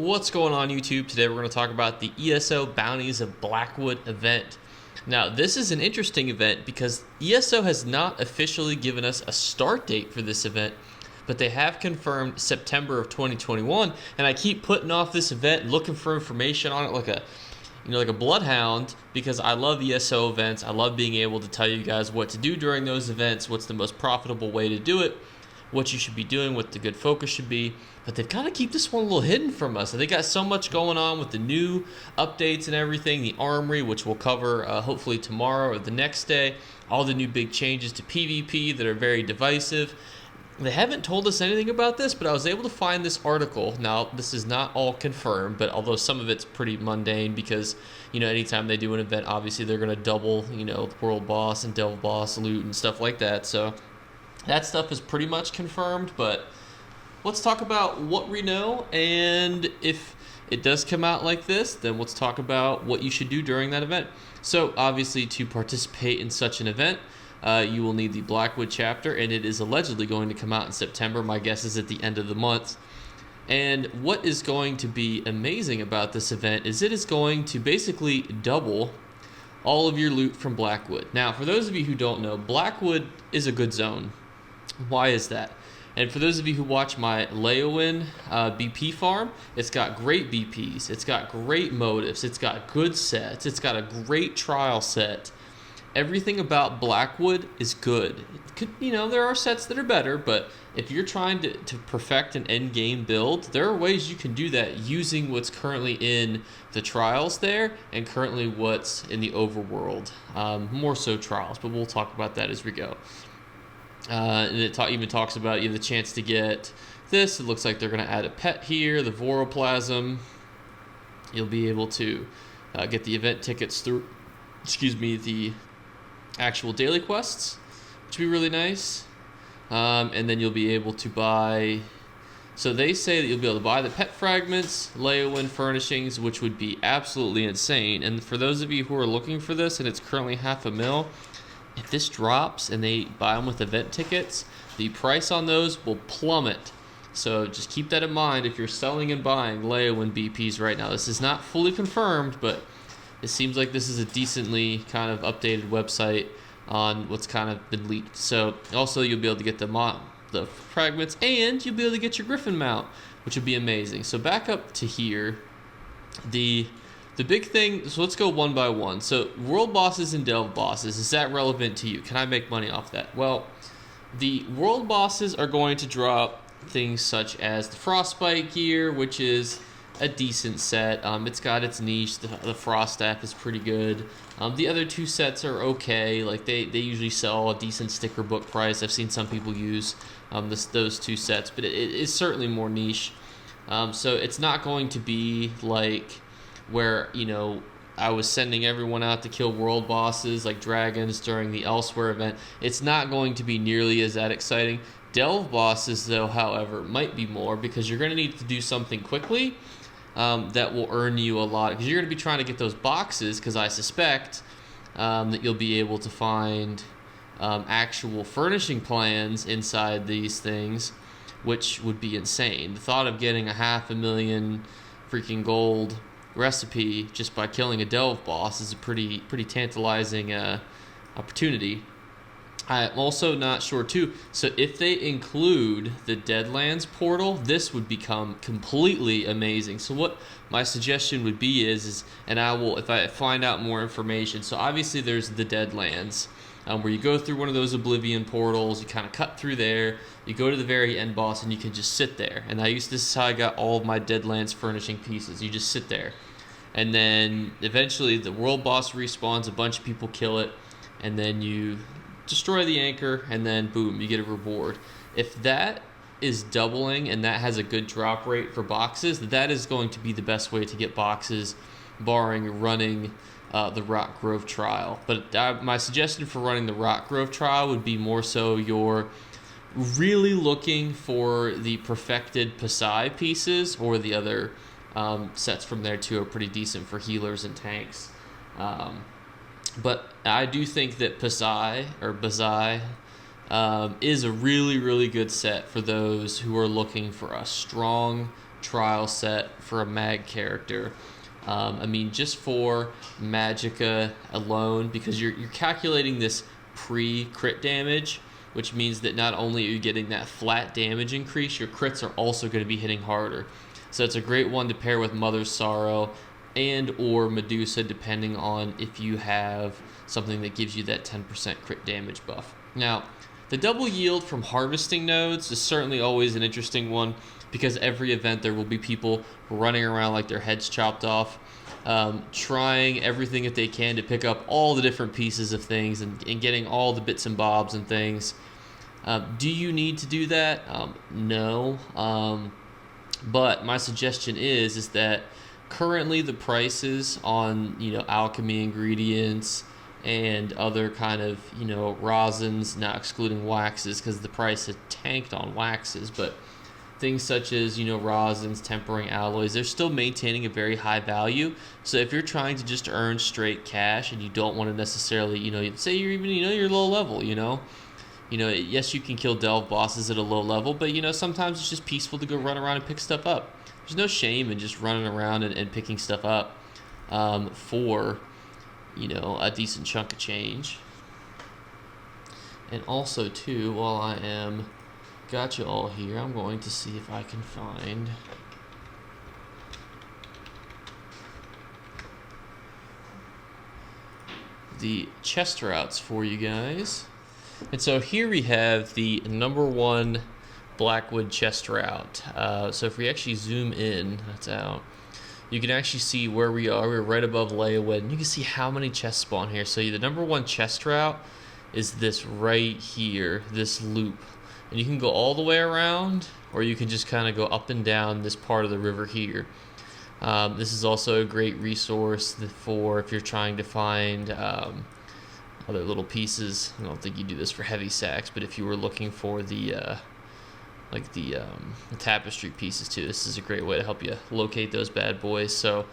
What's going on YouTube? Today we're going to talk about the ESO Bounties of Blackwood event. Now this is an interesting event because ESO has not officially given us a start date for this event, but they have confirmed September of 2021, and I keep putting off this event looking for information on it like a bloodhound, because I love ESO events. I love being able to tell you guys what to do during those events, what's the most profitable way to do it, what you should be doing, what the good focus should be. But they've kind of keep this one a little hidden from us. They got so much going on with the new updates and everything, the armory, which we'll cover hopefully tomorrow or the next day, all the new big changes to PvP that are very divisive. They haven't told us anything about this, but I was able to find this article. Now, this is not all confirmed, but although some of it's pretty mundane because, anytime they do an event, obviously they're going to double, World Boss and Delve Boss loot and stuff like that. So that stuff is pretty much confirmed, but let's talk about what we know, and if it does come out like this, then let's talk about what you should do during that event. So obviously, to participate in such an event, you will need the Blackwood chapter, and it is allegedly going to come out in September. My guess is at the end of the month. And what is going to be amazing about this event is it is going to basically double all of your loot from Blackwood. Now, for those of you who don't know, Blackwood is a good zone. Why is that? And for those of you who watch my Leowin BP farm, it's got great BPs, it's got great motives, it's got good sets, it's got a great trial set. Everything about Blackwood is good. There are sets that are better, but if you're trying to perfect an end game build, there are ways you can do that using what's currently in the trials there and currently what's in the overworld. More so trials, but we'll talk about that as we go. And it even talks about the chance to get this. It looks like they're going to add a pet here, the Voroplasm. You'll be able to get the event tickets through, the actual daily quests, which would be really nice. And then you'll be able to buy, so they say that you'll be able to buy the pet fragments, Leowin furnishings, which would be absolutely insane. And for those of you who are looking for this, and it's currently $500,000, if this drops and they buy them with event tickets, the price on those will plummet. So just keep that in mind if you're selling and buying Leowin BPs right now. This is not fully confirmed, but it seems like this is a decently kind of updated website on what's kind of been leaked. So also you'll be able to get the fragments, and you'll be able to get your Griffin mount, which would be amazing. So back up to here, the big thing, so let's go one by one. So world bosses and delve bosses, is that relevant to you? Can I make money off that? Well, the world bosses are going to drop things such as the frostbite gear, which is a decent set. It's got its niche. The frost staff is pretty good. The other two sets are okay. Like they usually sell a decent sticker book price. I've seen some people use those two sets, but it is certainly more niche. So it's not going to be like where I was sending everyone out to kill world bosses like dragons during the Elsewhere event. It's not going to be nearly as that exciting. Delve bosses, though, however, might be more, because you're going to need to do something quickly that will earn you a lot, because you're going to be trying to get those boxes, because I suspect that you'll be able to find actual furnishing plans inside these things, which would be insane. The thought of getting a $500,000 freaking gold recipe just by killing a delve boss is a pretty tantalizing opportunity. I'm also not sure too, so if they include the Deadlands portal, this would become completely amazing. So what my suggestion would be is and I will, if I find out more information, so obviously there's the Deadlands, where you go through one of those Oblivion portals, you kind of cut through there, you go to the very end boss, and you can just sit there. And this is how I got all of my Deadlands furnishing pieces. You just sit there. And then eventually the world boss respawns, a bunch of people kill it, and then you destroy the anchor, and then boom, you get a reward. If that is doubling and that has a good drop rate for boxes, that is going to be the best way to get boxes, barring running the Rock Grove trial. But my suggestion for running the Rock Grove trial would be more so you're really looking for the perfected Pasai pieces, or the other sets from there too are pretty decent for healers and tanks. But I do think that Pasai is a really, really good set for those who are looking for a strong trial set for a mag character. I mean, just for Magicka alone, because you're calculating this pre-crit damage, which means that not only are you getting that flat damage increase, your crits are also going to be hitting harder. So it's a great one to pair with Mother's Sorrow and or Medusa, depending on if you have something that gives you that 10% crit damage buff. Now, the double yield from harvesting nodes is certainly always an interesting one, because every event there will be people running around like their heads chopped off, trying everything that they can to pick up all the different pieces of things and getting all the bits and bobs and things. Do you need to do that? No. But my suggestion is that currently the prices on alchemy ingredients and other kind of rosins, not excluding waxes because the price has tanked on waxes, but things such as rosins, tempering alloys, they're still maintaining a very high value. So if you're trying to just earn straight cash and you don't want to necessarily say you're even you're low level, yes, you can kill delve bosses at a low level, but sometimes it's just peaceful to go run around and pick stuff up. There's no shame in just running around and picking stuff up for a decent chunk of change. And also too, while I am got you all here, I'm going to see if I can find the chest routes for you guys. And so here we have the #1 Blackwood chest route. So if we actually zoom in, that's out, you can actually see where we are. We're right above Leawood, and you can see how many chests spawn here. So the #1 chest route is this right here, this loop. And you can go all the way around, or you can just kind of go up and down this part of the river here. This is also a great resource for if you're trying to find other little pieces. I don't think you do this for heavy sacks, but if you were looking for the tapestry pieces too, this is a great way to help you locate those bad boys. So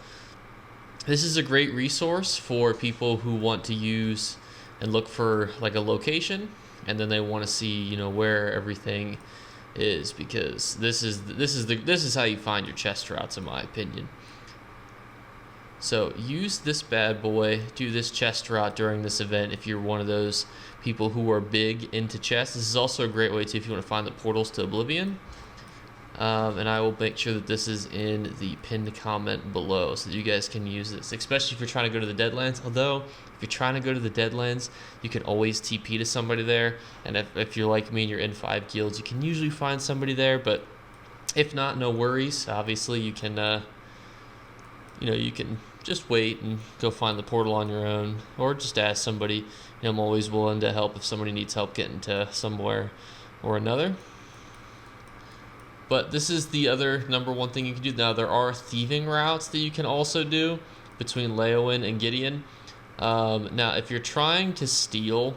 this is a great resource for people who want to use and look for like a location, and then they want to see where everything is, because this is how you find your chest routes, in my opinion. So use this bad boy, do this chest route during this event if you're one of those people who are big into chests. This is also a great way too if you want to find the portals to Oblivion. And I will make sure that this is in the pinned comment below so that you guys can use this, especially if you're trying to go to the Deadlands. Although, if you're trying to go to the Deadlands, you can always TP to somebody there. And if you're like me and you're in 5 guilds, you can usually find somebody there. But if not, no worries. Obviously, you can, you can just wait and go find the portal on your own, or just ask somebody. I'm always willing to help if somebody needs help getting to somewhere or another. But this is the other #1 thing you can do. Now, there are thieving routes that you can also do between Leowen and Gideon. Now, if you're trying to steal,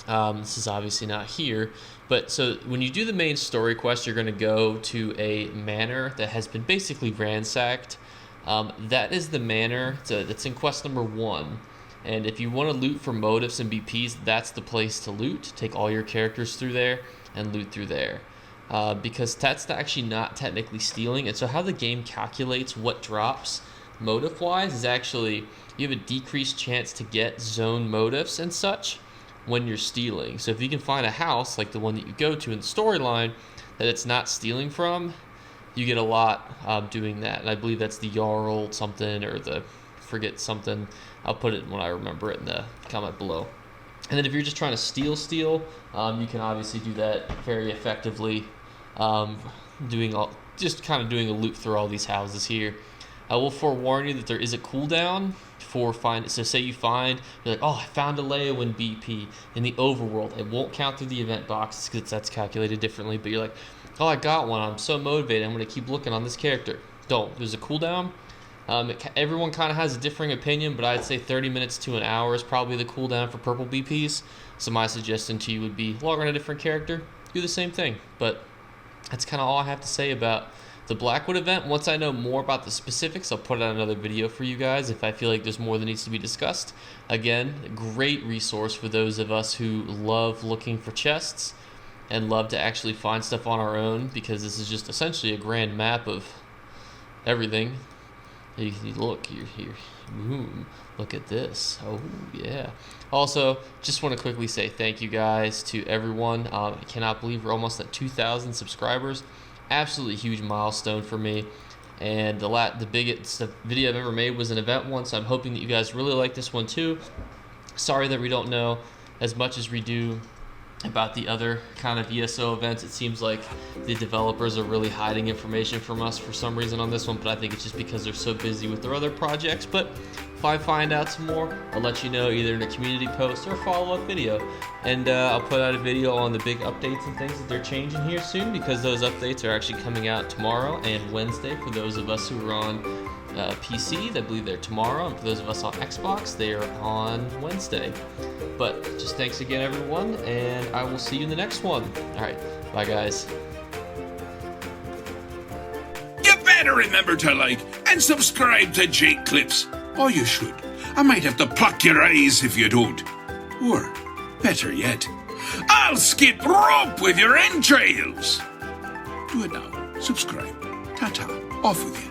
this is obviously not here, but so when you do the main story quest, you're going to go to a manor that has been basically ransacked. That is the manor that's in quest #1. And if you want to loot for motifs and BPs, that's the place to loot. Take all your characters through there and loot through there. Because that's actually not technically stealing. And so how the game calculates what drops motive-wise is actually you have a decreased chance to get zone motifs and such when you're stealing. So if you can find a house like the one that you go to in the storyline that it's not stealing from, you get a lot doing that. And I believe that's the Jarl something, or the forget something. I'll put it when I remember it in the comment below. And then if you're just trying to steal, you can obviously do that very effectively, doing a loop through all these houses here. I will forewarn you that there is a cooldown for so say you're like, oh, I found a Leowen BP in the overworld. It won't count through the event boxes because that's calculated differently, but you're like, oh, I got one. I'm so motivated. I'm going to keep looking on this character. Don't. There's a cooldown. Everyone kind of has a differing opinion, but I'd say 30 minutes to an hour is probably the cooldown for purple BPs. So my suggestion to you would be log on a different character, do the same thing. But that's kind of all I have to say about the Blackwood event. Once I know more about the specifics, I'll put out another video for you guys if I feel like there's more that needs to be discussed. Again, a great resource for those of us who love looking for chests. and love to actually find stuff on our own, because this is just essentially a grand map of everything. You look here. Boom. Look at this. Oh, yeah. Also, just want to quickly say thank you guys to everyone. I cannot believe we're almost at 2,000 subscribers. Absolutely huge milestone for me. And the biggest video I've ever made was an event one, so I'm hoping that you guys really like this one too. Sorry that we don't know as much as we do about the other kind of ESO events. It seems like the developers are really hiding information from us for some reason on this one, but I think it's just because they're so busy with their other projects. But if I find out some more, I'll let you know either in a community post or a follow-up video. And I'll put out a video on the big updates and things that they're changing here soon, because those updates are actually coming out tomorrow and Wednesday for those of us who are on PC. I believe they're tomorrow, and for those of us on Xbox, they are on Wednesday. But just thanks again, everyone, and I will see you in the next one. All right, bye, guys. You better remember to like and subscribe to Jake Clips, or you should. I might have to pluck your eyes if you don't. Or, better yet, I'll skip rope with your entrails. Do it now. Subscribe. Ta-ta. Off with you.